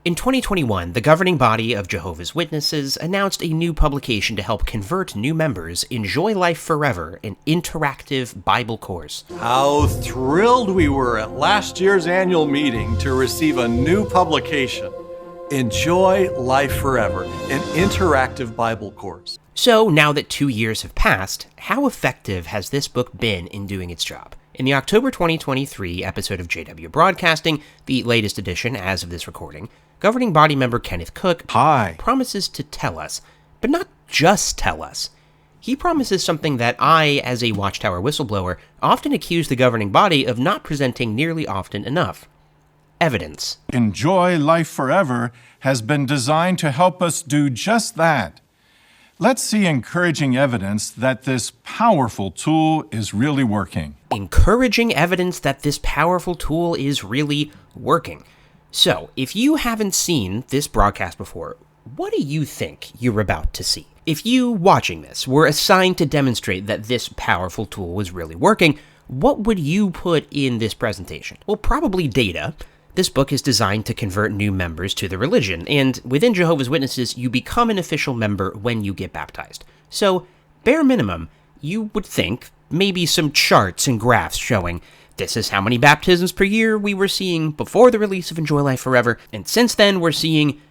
In 2021, the governing body of Jehovah's Witnesses announced a new publication to help convert new members, Enjoy Life Forever, an interactive Bible course. How thrilled we were at last year's annual meeting to receive a new publication, Enjoy Life Forever, an interactive Bible course. So, now that 2 years have passed, how effective has this book been in doing its job? In the October 2023 episode of JW Broadcasting, the latest edition as of this recording, governing body member Kenneth Cook promises to tell us, but not just tell us. He promises something that I, as a Watchtower whistleblower, often accuse the governing body of not presenting nearly often enough. Evidence. Enjoy Life Forever has been designed to help us do just that. Let's see encouraging evidence that this powerful tool is really working. Encouraging evidence that this powerful tool is really working. So, if you haven't seen this broadcast before, what do you think you're about to see? If you, watching this, were assigned to demonstrate that this powerful tool was really working, what would you put in this presentation? Well, probably data. This book is designed to convert new members to the religion, and within Jehovah's Witnesses, you become an official member when you get baptized. So, bare minimum, you would think maybe some charts and graphs showing this is how many baptisms per year we were seeing before the release of Enjoy Life Forever, and since then we're seeing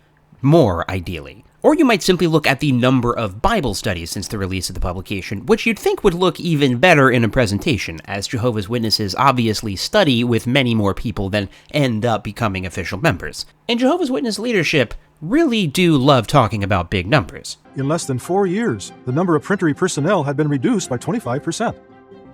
more, ideally. Or you might simply look at the number of Bible studies since the release of the publication, which you'd think would look even better in a presentation, as Jehovah's Witnesses obviously study with many more people than end up becoming official members. And Jehovah's Witness leadership really do love talking about big numbers. In less than 4 years, the number of printery personnel had been reduced by 25%.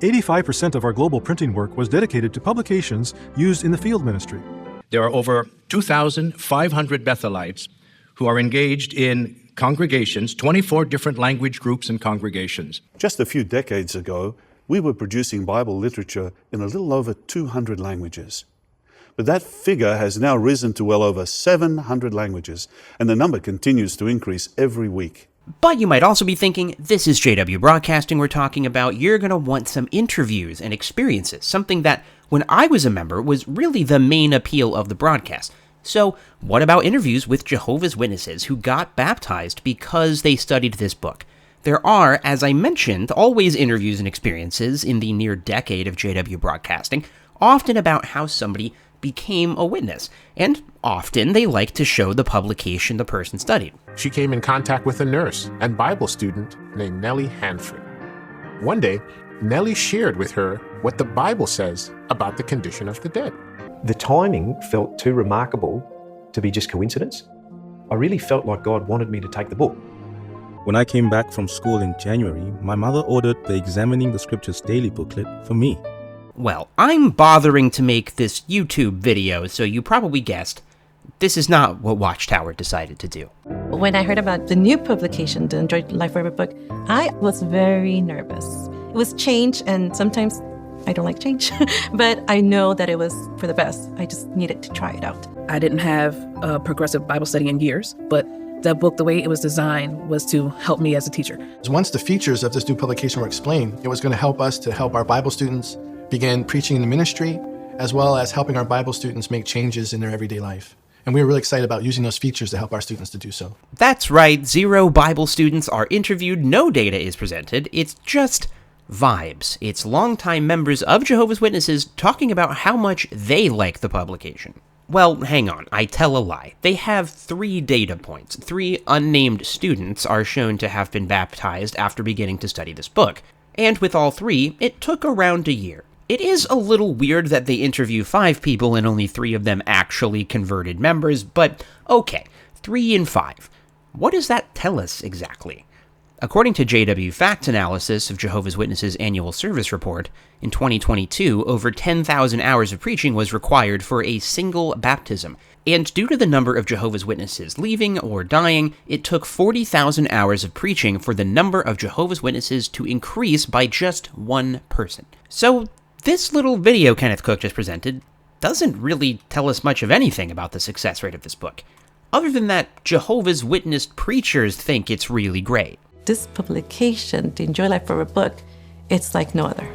85% of our global printing work was dedicated to publications used in the field ministry. There are over 2,500 Bethelites who are engaged in congregations, 24 different language groups and congregations. Just a few decades ago, we were producing Bible literature in a little over 200 languages. But that figure has now risen to well over 700 languages, and the number continues to increase every week. But you might also be thinking, this is JW Broadcasting we're talking about, you're going to want some interviews and experiences, something that, when I was a member, was really the main appeal of the broadcast. So, what about interviews with Jehovah's Witnesses who got baptized because they studied this book? There are, as I mentioned, always interviews and experiences in the near decade of JW Broadcasting, often about how somebody became a witness, and often they like to show the publication the person studied. She came in contact with a nurse and Bible student named Nellie Hanford. One day, Nellie shared with her what the Bible says about the condition of the dead. The timing felt too remarkable to be just coincidence. I really felt like God wanted me to take the book. When I came back from school in January, my mother ordered the Examining the Scriptures daily booklet for me. Well, I'm bothering to make this YouTube video, so you probably guessed, this is not what Watchtower decided to do. When I heard about the new publication, the Enjoy Life Forever book, I was very nervous. It was change, and sometimes I don't like change, but I know that it was for the best. I just needed to try it out. I didn't have a progressive Bible study in years, but that book, the way it was designed, was to help me as a teacher. Once the features of this new publication were explained, it was going to help us to help our Bible students begin preaching in the ministry, as well as helping our Bible students make changes in their everyday life. And we were really excited about using those features to help our students to do so. That's right, 0 Bible students are interviewed, no data is presented, it's just vibes. It's longtime members of Jehovah's Witnesses talking about how much they like the publication. Well, hang on, I tell a lie. They have 3 data points. 3 unnamed students are shown to have been baptized after beginning to study this book. And with all 3, it took around a year. It is a little weird that they interview 5 people and only 3 of them actually converted members, but okay, 3 in 5. What does that tell us exactly? According to JW Facts Analysis of Jehovah's Witnesses' annual service report, in 2022, over 10,000 hours of preaching was required for a single baptism, and due to the number of Jehovah's Witnesses leaving or dying, it took 40,000 hours of preaching for the number of Jehovah's Witnesses to increase by just 1 person. So, this little video Kenneth Cook just presented doesn't really tell us much of anything about the success rate of this book, other than that Jehovah's Witness preachers think it's really great. This publication, the Enjoy Life Forever book, it's like no other.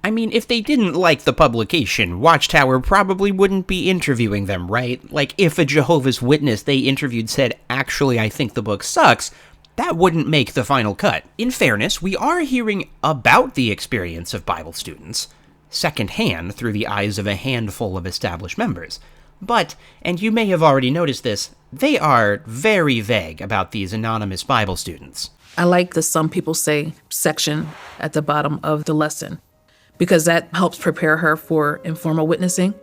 I mean, if they didn't like the publication, Watchtower probably wouldn't be interviewing them, right? Like, if a Jehovah's Witness they interviewed said, actually, I think the book sucks, that wouldn't make the final cut. In fairness, we are hearing about the experience of Bible students, secondhand through the eyes of a handful of established members. But, and you may have already noticed this, they are very vague about these anonymous Bible students. I like the some people say section at the bottom of the lesson, because that helps prepare her for informal witnessing.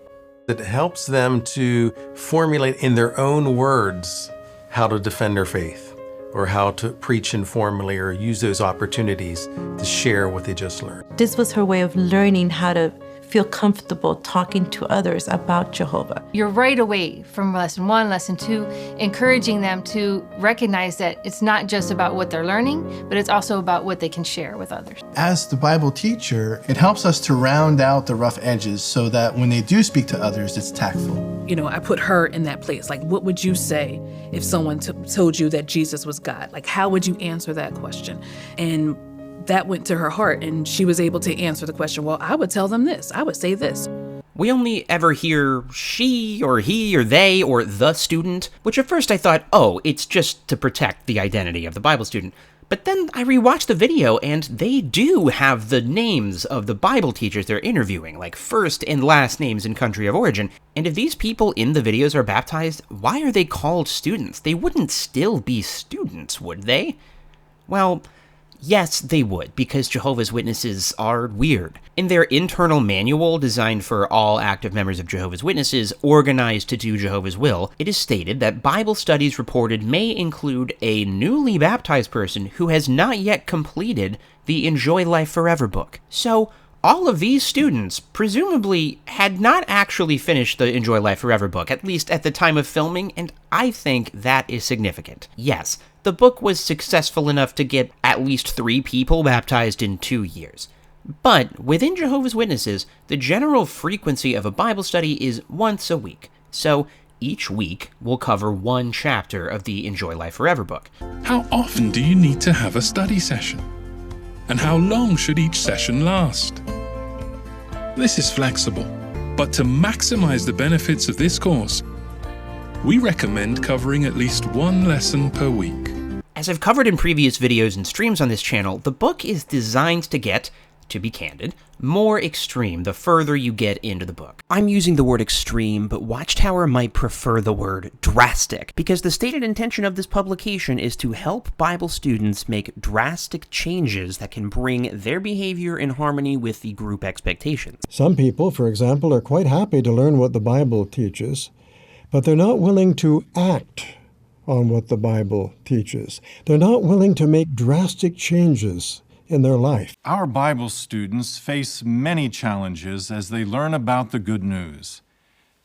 It helps them to formulate in their own words how to defend their faith, or how to preach informally, or use those opportunities to share what they just learned. This was her way of learning how to feel comfortable talking to others about Jehovah. You're right away from lesson 1, lesson 2, encouraging them to recognize that it's not just about what they're learning, but it's also about what they can share with others. As the Bible teacher, it helps us to round out the rough edges so that when they do speak to others, it's tactful. You know, I put her in that place. Like, what would you say if someone told you that Jesus was God? Like, how would you answer that question? And that went to her heart, and she was able to answer the question, well, I would tell them this. I would say this. We only ever hear she or he or they or the student, which at first I thought, oh, it's just to protect the identity of the Bible student. But then I rewatched the video, and they do have the names of the Bible teachers they're interviewing, like first and last names and country of origin. And if these people in the videos are baptized, why are they called students? They wouldn't still be students, would they? Well, yes, they would, because Jehovah's Witnesses are weird. In their internal manual designed for all active members of Jehovah's Witnesses organized to do Jehovah's will, it is stated that Bible studies reported may include a newly baptized person who has not yet completed the Enjoy Life Forever book. So, all of these students presumably had not actually finished the Enjoy Life Forever book, at least at the time of filming, and I think that is significant. Yes, the book was successful enough to get at least 3 people baptized in 2 years. But within Jehovah's Witnesses, the general frequency of a Bible study is once a week. So each week will cover one chapter of the Enjoy Life Forever book. How often do you need to have a study session? And how long should each session last? This is flexible, but to maximize the benefits of this course, we recommend covering at least 1 lesson per week. As I've covered in previous videos and streams on this channel, the book is designed to get, to be candid, more extreme the further you get into the book. I'm using the word extreme, but Watchtower might prefer the word drastic, because the stated intention of this publication is to help Bible students make drastic changes that can bring their behavior in harmony with the group expectations. Some people, for example, are quite happy to learn what the Bible teaches, but they're not willing to act on what the Bible teaches. They're not willing to make drastic changes in their life. Our Bible students face many challenges as they learn about the good news.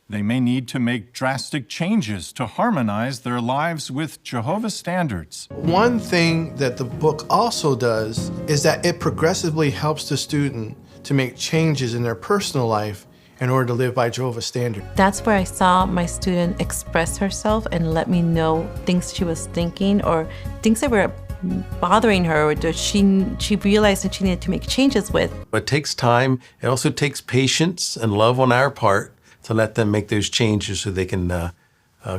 They may need to make drastic changes to harmonize their lives with Jehovah's standards. One thing that the book also does is that it progressively helps the student to make changes in their personal life in order to live by Jehovah's standard. That's where I saw my student express herself and let me know things she was thinking or things that were bothering her or that she realized that she needed to make changes with. It takes time. It also takes patience and love on our part to let them make those changes so they can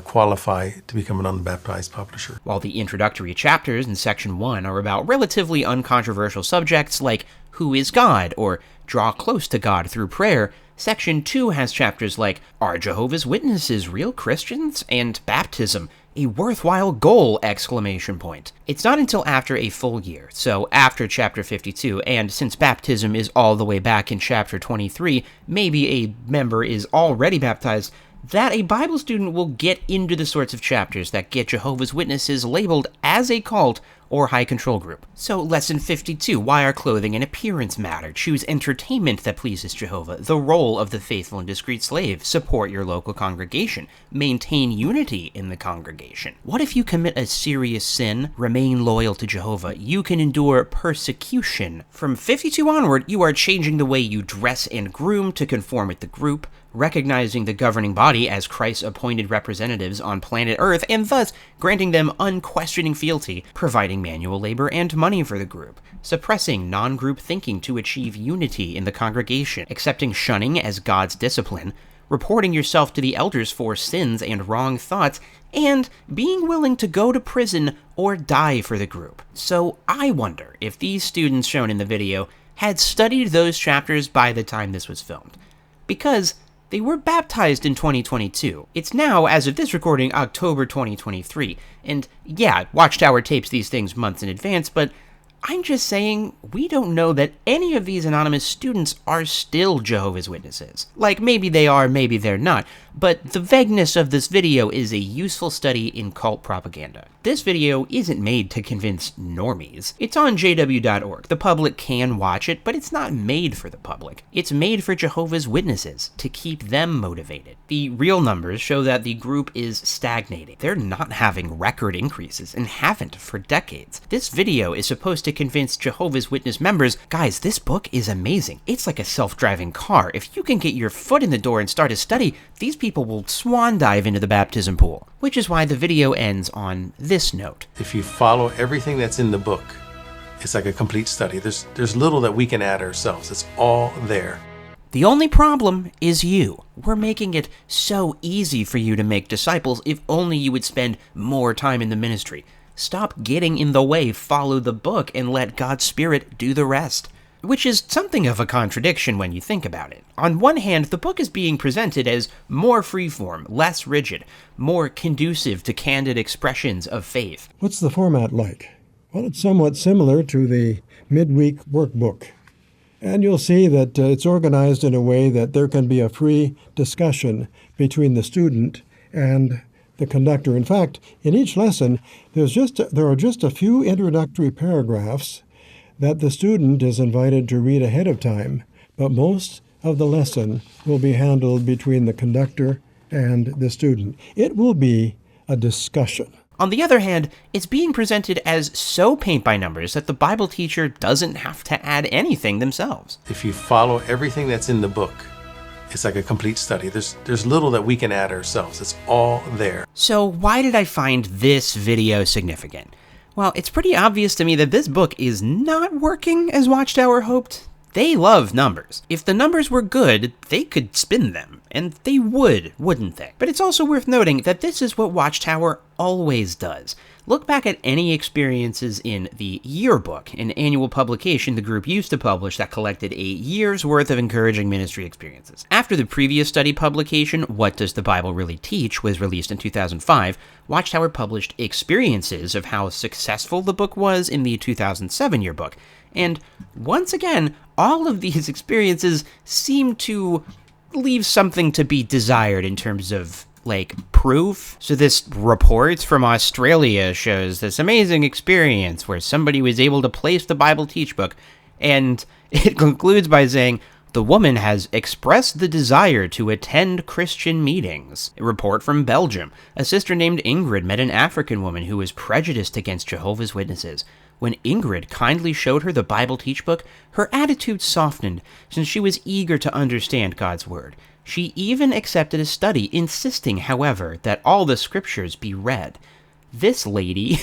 qualify to become an unbaptized publisher. While the introductory chapters in Section 1 are about relatively uncontroversial subjects like who is God or draw close to God through prayer, Section 2 has chapters like Are Jehovah's Witnesses real Christians? And Baptism, a worthwhile goal! It's not until after a full year, so after Chapter 52, and since baptism is all the way back in Chapter 23, maybe a member is already baptized, that a Bible student will get into the sorts of chapters that get Jehovah's Witnesses labeled as a cult or high control group. So Lesson 52, why our clothing and appearance matter. Choose entertainment that pleases Jehovah. The role of the faithful and discreet slave. Support your local congregation. Maintain unity in the congregation. What if you commit a serious sin? Remain loyal to Jehovah. You can endure persecution. From 52 onward, you are changing the way you dress and groom to conform with the group. recognizing the governing body as Christ's appointed representatives on planet Earth, and thus granting them unquestioning fealty, providing manual labor and money for the group, suppressing non-group thinking to achieve unity in the congregation, accepting shunning as God's discipline, reporting yourself to the elders for sins and wrong thoughts, and being willing to go to prison or die for the group. So I wonder if these students shown in the video had studied those chapters by the time this was filmed. Because they were baptized in 2022. It's now, as of this recording, October 2023. And yeah, Watchtower tapes these things months in advance, but I'm just saying, we don't know that any of these anonymous students are still Jehovah's Witnesses. Like, maybe they are, maybe they're not, but the vagueness of this video is a useful study in cult propaganda. This video isn't made to convince normies. It's on jw.org. The public can watch it, but it's not made for the public. It's made for Jehovah's Witnesses, to keep them motivated. The real numbers show that the group is stagnating. They're not having record increases, and haven't for decades. This video is supposed to convince Jehovah's Witness members, guys, this book is amazing. It's like a self-driving car. If you can get your foot in the door and start a study, these people will swan dive into the baptism pool. Which is why the video ends on this note. If you follow everything that's in the book, it's like a complete study. There's little that we can add ourselves. It's all there. The only problem is you. We're making it so easy for you to make disciples if only you would spend more time in the ministry. Stop getting in the way, follow the book, and let God's Spirit do the rest. Which is something of a contradiction when you think about it. On one hand, the book is being presented as more freeform, less rigid, more conducive to candid expressions of faith. What's the format like? Well, it's somewhat similar to the midweek workbook. And you'll see that it's organized in a way that there can be a free discussion between the student and the conductor. In fact, in each lesson, there are just a few introductory paragraphs that the student is invited to read ahead of time, but most of the lesson will be handled between the conductor and the student. It will be a discussion. On the other hand, it's being presented as so paint by numbers that the Bible teacher doesn't have to add anything themselves. If you follow everything that's in the book, it's like a complete study. There's little that we can add ourselves. It's all there. So why did I find this video significant? Well, it's pretty obvious to me that this book is not working as Watchtower hoped. They love numbers. If the numbers were good, they could spin them. And they would, wouldn't they? But it's also worth noting that this is what Watchtower always does. Look back at any experiences in the yearbook, an annual publication the group used to publish that collected a year's worth of encouraging ministry experiences. After the previous study publication, What Does the Bible Really Teach, was released in 2005, Watchtower published experiences of how successful the book was in the 2007 yearbook. And once again, all of these experiences seem to leave something to be desired in terms of, like, proof. So this report from Australia shows this amazing experience where somebody was able to place the Bible teach book, and it concludes by saying, the woman has expressed the desire to attend Christian meetings. A report from Belgium. A sister named Ingrid met an African woman who was prejudiced against Jehovah's Witnesses. When Ingrid kindly showed her the Bible teach book, her attitude softened, since she was eager to understand God's word. She even accepted a study, insisting, however, that all the scriptures be read. This lady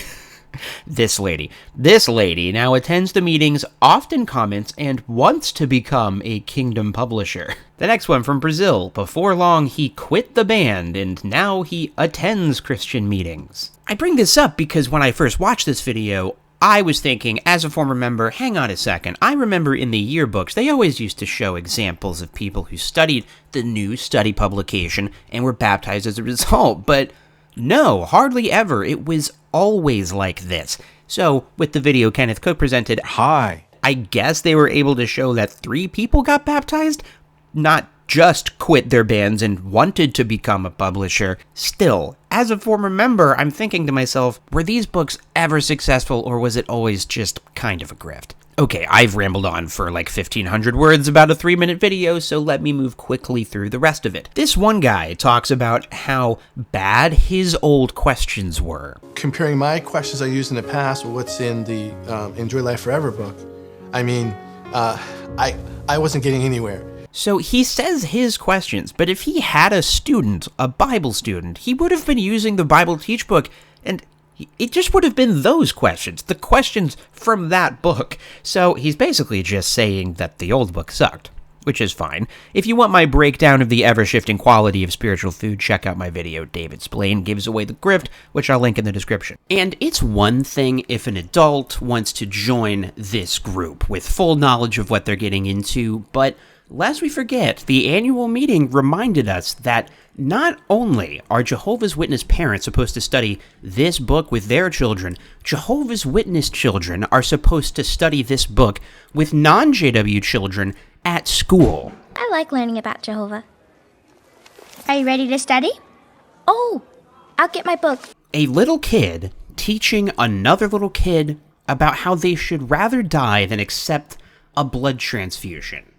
now attends the meetings, often comments, and wants to become a kingdom publisher. The next one from Brazil. Before long, he quit the band, and now he attends Christian meetings. I bring this up because when I first watched this video, I was thinking, as a former member, hang on a second, I remember in the yearbooks, they always used to show examples of people who studied the new study publication and were baptized as a result, but no, hardly ever. It was always like this. So, with the video Kenneth Cook presented, I guess they were able to show that 3 people got baptized, not just quit their bands and wanted to become a publisher. Still, as a former member, I'm thinking to myself, were these books ever successful, or was it always just kind of a grift? Okay, I've rambled on for like 1,500 words about a 3-minute video, so let me move quickly through the rest of it. This one guy talks about how bad his old questions were. Comparing my questions I used in the past with what's in the Enjoy Life Forever book, I mean, I wasn't getting anywhere. So he says his questions, but if he had a student, a Bible student, he would have been using the Bible Teach book, and it just would have been those questions, the questions from that book. So he's basically just saying that the old book sucked, which is fine. If you want my breakdown of the ever-shifting quality of spiritual food, check out my video, David Splane Gives Away the Grift, which I'll link in the description. And it's one thing if an adult wants to join this group with full knowledge of what they're getting into, but lest we forget, the annual meeting reminded us that not only are Jehovah's Witness parents supposed to study this book with their children, Jehovah's Witness children are supposed to study this book with non-JW children at school. I like learning about Jehovah. Are you ready to study? Oh, I'll get my book. A little kid teaching another little kid about how they should rather die than accept a blood transfusion.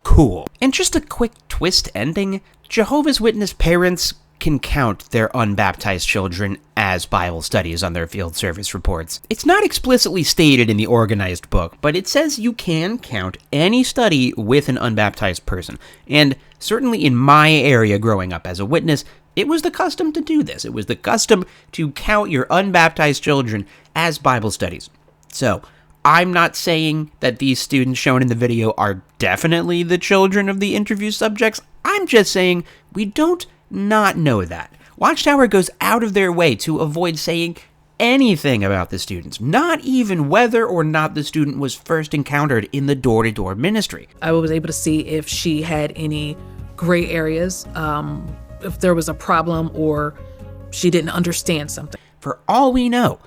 Cool. And just a quick twist ending, Jehovah's Witness parents can count their unbaptized children as Bible studies on their field service reports. It's not explicitly stated in the organized book, but it says you can count any study with an unbaptized person. And certainly in my area growing up as a witness, it was the custom to do this. It was the custom to count your unbaptized children as Bible studies. So, I'm not saying that these students shown in the video are definitely the children of the interview subjects. I'm just saying we don't not know that. Watchtower goes out of their way to avoid saying anything about the students, not even whether or not the student was first encountered in the door-to-door ministry. I was able to see if she had any gray areas, if there was a problem or she didn't understand something. For all we know,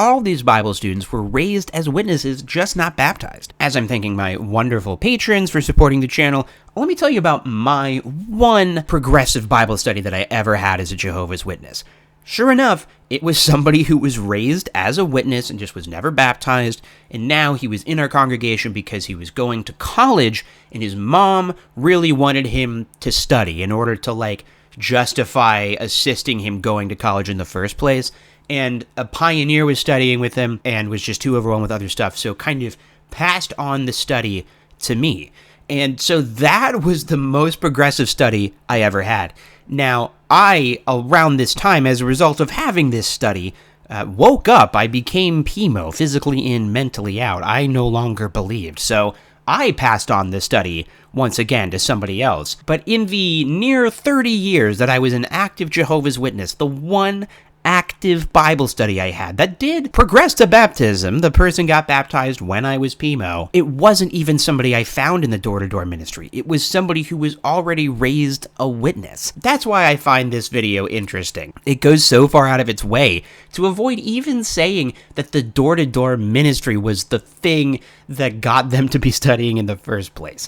all these Bible students were raised as witnesses, just not baptized. As I'm thanking my wonderful patrons for supporting the channel, let me tell you about my one progressive Bible study that I ever had as a Jehovah's Witness. Sure enough, it was somebody who was raised as a witness and just was never baptized, and now he was in our congregation because he was going to college, and his mom really wanted him to study in order to, justify assisting him going to college in the first place. And a pioneer was studying with him and was just too overwhelmed with other stuff, so kind of passed on the study to me. And so that was the most progressive study I ever had. Now, around this time, as a result of having this study, woke up. I became PMO, physically in, mentally out. I no longer believed. So I passed on this study once again to somebody else. But in the near 30 years that I was an active Jehovah's Witness, the one active Bible study I had that did progress to baptism, the person got baptized when I was PMO, it wasn't even somebody I found in the door-to-door ministry. It was somebody who was already raised a witness. That's why I find this video interesting. It goes so far out of its way to avoid even saying that the door-to-door ministry was the thing that got them to be studying in the first place.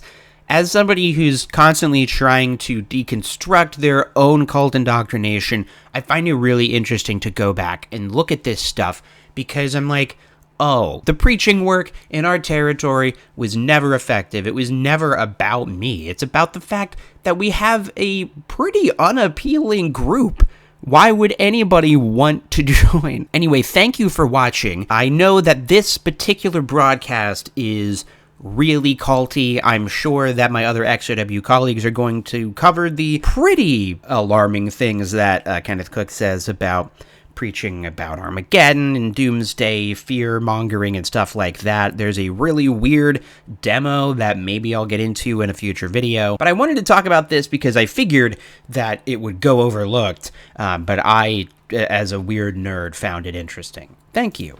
As somebody who's constantly trying to deconstruct their own cult indoctrination, I find it really interesting to go back and look at this stuff because I'm like, oh, the preaching work in our territory was never effective. It was never about me. It's about the fact that we have a pretty unappealing group. Why would anybody want to join? Anyway, thank you for watching. I know that this particular broadcast is really culty. I'm sure that my other XJW colleagues are going to cover the pretty alarming things that Kenneth Cook says about preaching about Armageddon and doomsday, fear-mongering, and stuff like that. There's a really weird demo that maybe I'll get into in a future video. But I wanted to talk about this because I figured that it would go overlooked, but I, as a weird nerd, found it interesting. Thank you.